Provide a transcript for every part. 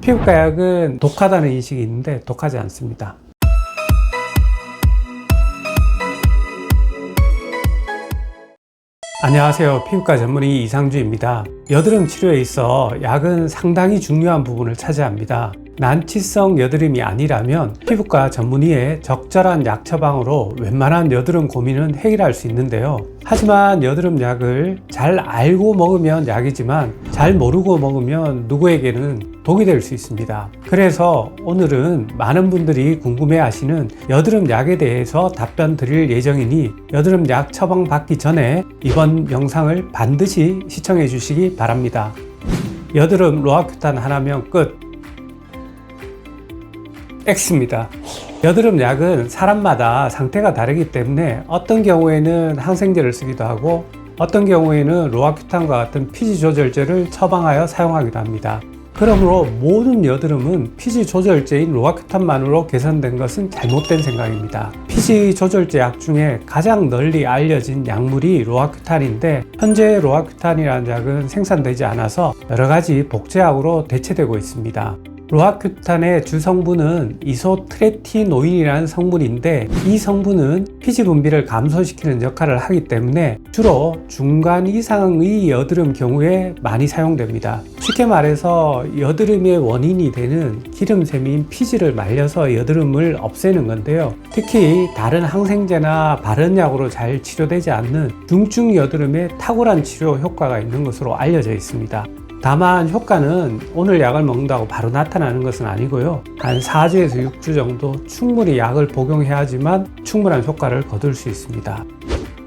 피부과 약은 독하다는 인식이 있는데 독하지 않습니다. 안녕하세요. 피부과 전문의 이상주입니다. 여드름 치료에 있어 약은 상당히 중요한 부분을 차지합니다. 난치성 여드름이 아니라면 피부과 전문의의 적절한 약 처방으로 웬만한 여드름 고민은 해결할 수 있는데요. 하지만 여드름 약을 잘 알고 먹으면 약이지만 잘 모르고 먹으면 누구에게는 독이 될 수 있습니다. 그래서 오늘은 많은 분들이 궁금해 하시는 여드름 약에 대해서 답변 드릴 예정이니 여드름 약 처방 받기 전에 이번 영상을 반드시 시청해 주시기 바랍니다. 여드름 로아큐탄 하나면 끝. X입니다. 여드름 약은 사람마다 상태가 다르기 때문에 어떤 경우에는 항생제를 쓰기도 하고 어떤 경우에는 로아큐탄과 같은 피지 조절제를 처방하여 사용하기도 합니다. 그러므로 모든 여드름은 피지 조절제인 로아큐탄만으로 개선된 것은 잘못된 생각입니다. 피지 조절제 약 중에 가장 널리 알려진 약물이 로아큐탄인데 현재 로아큐탄이라는 약은 생산되지 않아서 여러 가지 복제약으로 대체되고 있습니다. 로아큐탄의 주성분은 이소트레티노인이라는 성분인데 이 성분은 피지 분비를 감소시키는 역할을 하기 때문에 주로 중간 이상의 여드름 경우에 많이 사용됩니다. 쉽게 말해서 여드름의 원인이 되는 기름샘인 피지를 말려서 여드름을 없애는 건데요. 특히 다른 항생제나 바른약으로 잘 치료되지 않는 중증 여드름에 탁월한 치료 효과가 있는 것으로 알려져 있습니다. 다만 효과는 오늘 약을 먹는다고 바로 나타나는 것은 아니고요. 한 4주에서 6주 정도 충분히 약을 복용해야지만 충분한 효과를 거둘 수 있습니다.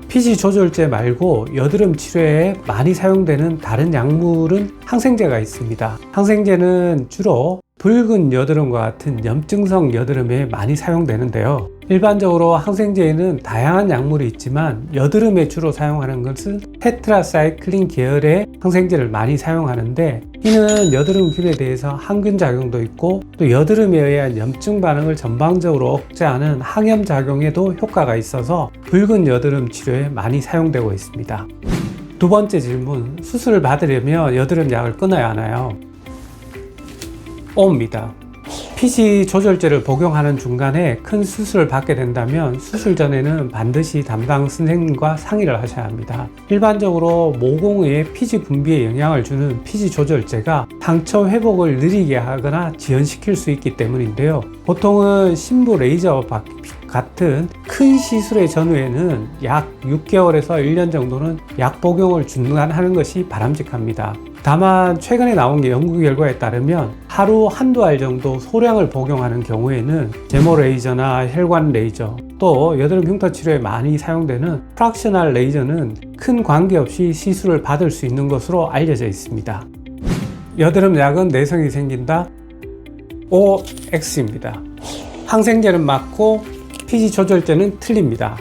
피지 조절제 말고 여드름 치료에 많이 사용되는 다른 약물은 항생제가 있습니다. 항생제는 주로 붉은 여드름과 같은 염증성 여드름에 많이 사용되는데요. 일반적으로 항생제에는 다양한 약물이 있지만 여드름에 주로 사용하는 것은 테트라사이클린 계열의 항생제를 많이 사용하는데 이는 여드름균에 대해서 항균 작용도 있고 또 여드름에 의한 염증 반응을 전방적으로 억제하는 항염 작용에도 효과가 있어서 붉은 여드름 치료에 많이 사용되고 있습니다. 두 번째 질문, 수술을 받으려면 여드름 약을 끊어야 하나요? O입니다. 피지 조절제를 복용하는 중간에 큰 수술을 받게 된다면 수술 전에는 반드시 담당 선생님과 상의를 하셔야 합니다. 일반적으로 모공의 피지 분비에 영향을 주는 피지 조절제가 상처 회복을 느리게 하거나 지연시킬 수 있기 때문인데요. 보통은 심부 레이저 같은 큰 시술의 전후에는 약 6개월에서 1년 정도는 약 복용을 중단하는 것이 바람직합니다. 다만 최근에 나온 연구 결과에 따르면 하루 한두 알 정도 소량을 복용하는 경우에는 제모 레이저나 혈관 레이저 또 여드름 흉터 치료에 많이 사용되는 프락셔널 레이저는 큰 관계없이 시술을 받을 수 있는 것으로 알려져 있습니다. 여드름 약은 내성이 생긴다? OX입니다. 항생제는 맞고 피지 조절제는 틀립니다.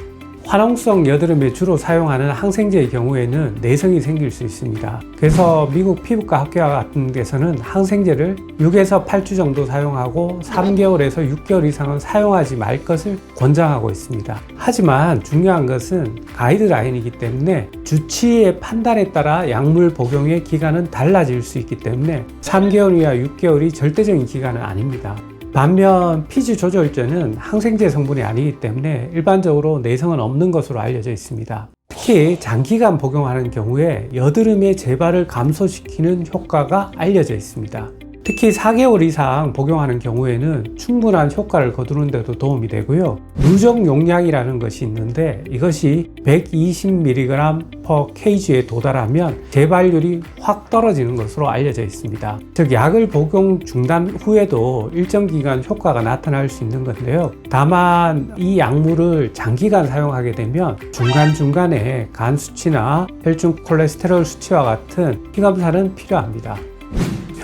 화농성 여드름에 주로 사용하는 항생제의 경우에는 내성이 생길 수 있습니다. 그래서 미국 피부과 학회와 같은 데서는 항생제를 6에서 8주 정도 사용하고 3개월에서 6개월 이상은 사용하지 말 것을 권장하고 있습니다. 하지만 중요한 것은 가이드라인이기 때문에 주치의의 판단에 따라 약물 복용의 기간은 달라질 수 있기 때문에 3개월이나 6개월이 절대적인 기간은 아닙니다. 반면 피지 조절제는 항생제 성분이 아니기 때문에 일반적으로 내성은 없는 것으로 알려져 있습니다. 특히 장기간 복용하는 경우에 여드름의 재발을 감소시키는 효과가 알려져 있습니다. 특히 4개월 이상 복용하는 경우에는 충분한 효과를 거두는 데도 도움이 되고요. 누적 용량이라는 것이 있는데 이것이 120mg/kg에 도달하면 재발률이 확 떨어지는 것으로 알려져 있습니다. 즉 약을 복용 중단 후에도 일정 기간 효과가 나타날 수 있는 건데요. 다만 이 약물을 장기간 사용하게 되면 중간중간에 간 수치나 혈중 콜레스테롤 수치와 같은 피검사는 필요합니다.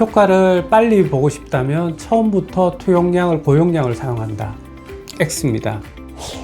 효과를 빨리 보고 싶다면 처음부터 투용량을 고용량을 사용한다. X입니다.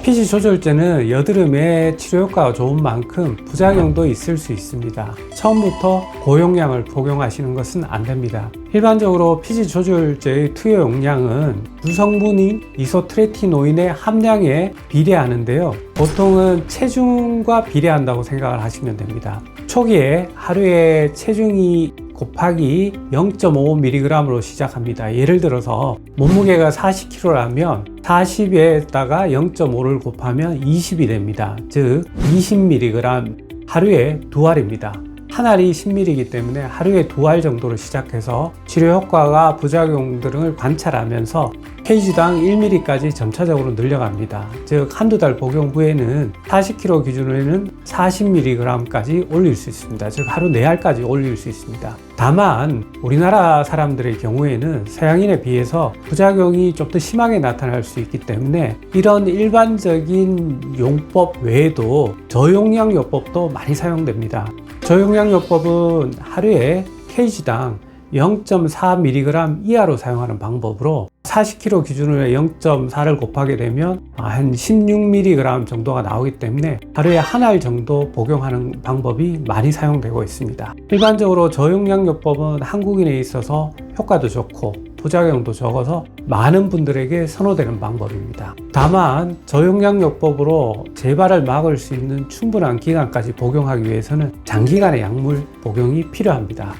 피지 조절제는 여드름에 치료 효과가 좋은 만큼 부작용도 있을 수 있습니다. 처음부터 고용량을 복용하시는 것은 안 됩니다. 일반적으로 피지 조절제의 투여 용량은 주성분인 이소트레티노인의 함량에 비례하는데요. 보통은 체중과 비례한다고 생각을 하시면 됩니다. 초기에 하루에 체중이 곱하기 0.5mg으로 시작합니다. 예를 들어서 몸무게가 40kg라면 40에다가 0.5를 곱하면 20이 됩니다. 즉 20mg 하루에 2알입니다. 한 알이 10ml이기 때문에 하루에 2알 정도로 시작해서 치료 효과가 부작용 등을 관찰하면서 페이지당 1ml까지 점차적으로 늘려갑니다. 즉 한두 달 복용 후에는 40kg 기준으로는 40mg까지 올릴 수 있습니다. 즉 하루 4알까지 올릴 수 있습니다. 다만 우리나라 사람들의 경우에는 서양인에 비해서 부작용이 좀 더 심하게 나타날 수 있기 때문에 이런 일반적인 용법 외에도 저용량요법도 많이 사용됩니다. 저용량요법은 하루에 kg당 0.4mg 이하로 사용하는 방법으로 40kg 기준으로 0.4를 곱하게 되면 한 16mg 정도가 나오기 때문에 하루에 한 알 정도 복용하는 방법이 많이 사용되고 있습니다. 일반적으로 저용량요법은 한국인에 있어서 효과도 좋고 부작용도 적어서 많은 분들에게 선호되는 방법입니다. 다만 저용량요법으로 재발을 막을 수 있는 충분한 기간까지 복용하기 위해서는 장기간의 약물 복용이 필요합니다.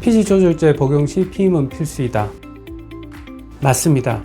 피지조절제 복용 시 피임은 필수이다. 맞습니다.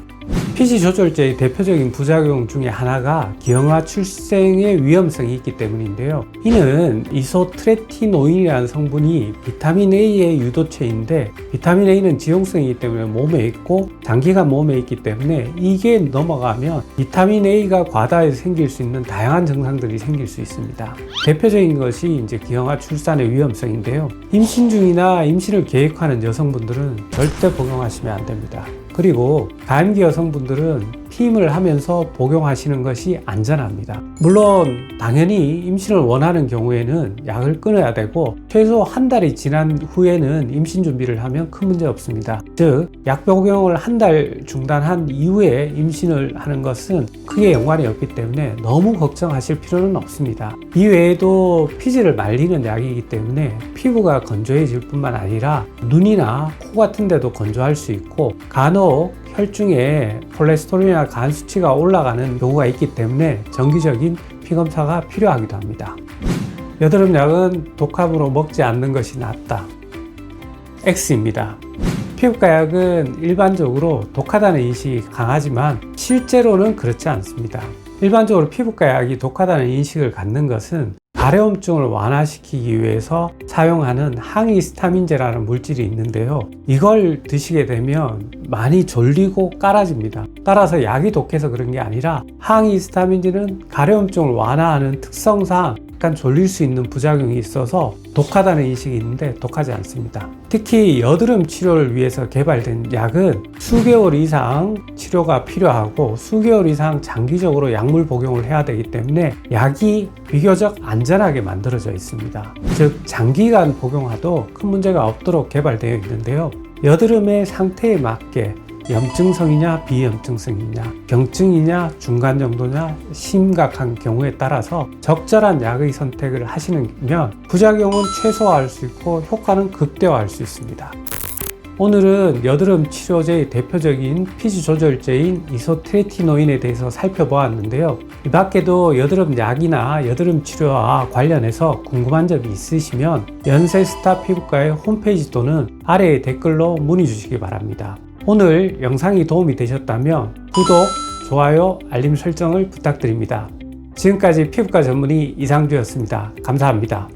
피지조절제의 대표적인 부작용 중에 하나가 기형아 출생의 위험성이 있기 때문인데요. 이는 이소트레티노인이라는 성분이 비타민 A의 유도체인데 비타민 A는 지용성이기 때문에 몸에 있고 장기간 몸에 있기 때문에 이게 넘어가면 비타민 A가 과다해서 생길 수 있는 다양한 증상들이 생길 수 있습니다. 대표적인 것이 이제 기형아 출산의 위험성인데요. 임신 중이나 임신을 계획하는 여성분들은 절대 복용하시면 안 됩니다. 그리고 가임기 여성분들은 피임을 하면서 복용하시는 것이 안전합니다. 물론 당연히 임신을 원하는 경우에는 약을 끊어야 되고 최소 한 달이 지난 후에는 임신 준비를 하면 큰 문제 없습니다. 즉 약 복용을 한 달 중단한 이후에 임신을 하는 것은 크게 연관이 없기 때문에 너무 걱정하실 필요는 없습니다. 이외에도 피지를 말리는 약이기 때문에 피부가 건조해질 뿐만 아니라 눈이나 코 같은 데도 건조할 수 있고 간혹 혈중에 콜레스테롤이나 간 수치가 올라가는 경우가 있기 때문에 정기적인 피검사가 필요하기도 합니다. 여드름 약은 독합으로 먹지 않는 것이 낫다. X입니다. 피부과 약은 일반적으로 독하다는 인식이 강하지만 실제로는 그렇지 않습니다. 일반적으로 피부과 약이 독하다는 인식을 갖는 것은 가려움증을 완화시키기 위해서 사용하는 항히스타민제라는 물질이 있는데요. 이걸 드시게 되면 많이 졸리고 깔아집니다. 따라서 약이 독해서 그런 게 아니라 항히스타민제는 가려움증을 완화하는 특성상 약간 졸릴 수 있는 부작용이 있어서 독하다는 인식이 있는데 독하지 않습니다. 특히 여드름 치료를 위해서 개발된 약은 수개월 이상 치료가 필요하고 수개월 이상 장기적으로 약물 복용을 해야 되기 때문에 약이 비교적 안전하게 만들어져 있습니다. 즉 장기간 복용하도 큰 문제가 없도록 개발되어 있는데요. 여드름의 상태에 맞게 염증성이냐 비염증성이냐 경증이냐 중간 정도냐 심각한 경우에 따라서 적절한 약의 선택을 하시면 부작용은 최소화할 수 있고 효과는 극대화할 수 있습니다. 오늘은 여드름 치료제의 대표적인 피지 조절제인 이소트레티노인에 대해서 살펴보았는데요. 이 밖에도 여드름 약이나 여드름 치료와 관련해서 궁금한 점이 있으시면 연세스타 피부과의 홈페이지 또는 아래의 댓글로 문의 주시기 바랍니다. 오늘 영상이 도움이 되셨다면 구독, 좋아요, 알림 설정을 부탁드립니다. 지금까지 피부과 전문의 이상주였습니다. 감사합니다.